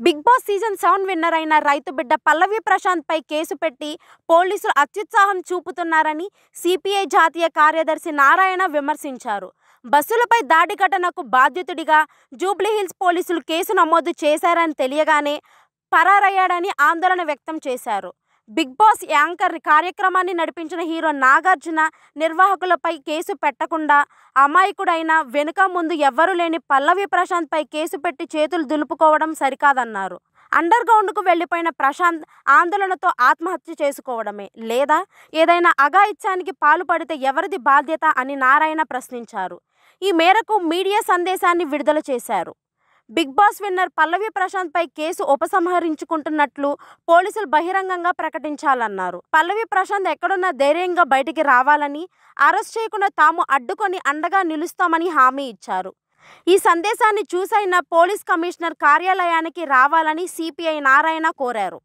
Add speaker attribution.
Speaker 1: Big boss season 7 winner అయిన రైతు బిడ్డ పల్లవి ప్రశాంత్ పై కేసు పెట్టి పోలీసులు అత్యుత్సాహం చూపుతున్నారని సిపిఐ జాతీయ కార్యదర్శి నారాయణ విమర్శించారు. బస్సులపై దాడి ఘటనకు బాధ్యుడిగా జూబ్లీహిల్స్ పోలీసులు కేసు నమోదు చేశారని తెలియగానే పరారయ్యాడని ఆందోళన వ్యక్తం చేశారు. బిగ్ బాస్ యాంకర్ కార్యక్రమాన్ని నడిపించిన హీరో నాగార్జున నిర్వాహకులపై కేసు పెట్టకుండా అమాయకుడైన వెనుక ముందు ఎవ్వరూ లేని పల్లవి ప్రశాంత్ పై కేసు పెట్టి చేతులు దులుపుకోవడం సరికాదన్నారు. అండర్ గ్రౌండ్కు వెళ్లిపోయిన ప్రశాంత్ ఆందోళనతో ఆత్మహత్య చేసుకోవడమే లేదా ఏదైనా అఘాయిత్యానికి పాల్పడితే ఎవరిది బాధ్యత అని నారాయణ ప్రశ్నించారు. ఈ మేరకు మీడియా సందేశాన్ని విడుదల చేశారు. బిగ్ బాస్ విన్నర్ పల్లవి ప్రశాంత్ పై కేసు ఉపసంహరించుకుంటున్నట్లు పోలీసులు బహిరంగంగా ప్రకటించాలన్నారు. పల్లవి ప్రశాంత్ ఎక్కడున్నా ధైర్యంగా బయటికి రావాలని, అరెస్ట్ చేయకుండా తాము అడ్డుకొని అండగా నిలుస్తామని హామీ ఇచ్చారు. ఈ సందేశాన్ని చూసైనా పోలీస్ కమిషనర్ కార్యాలయానికి రావాలని సిపిఐ నారాయణ కోరారు.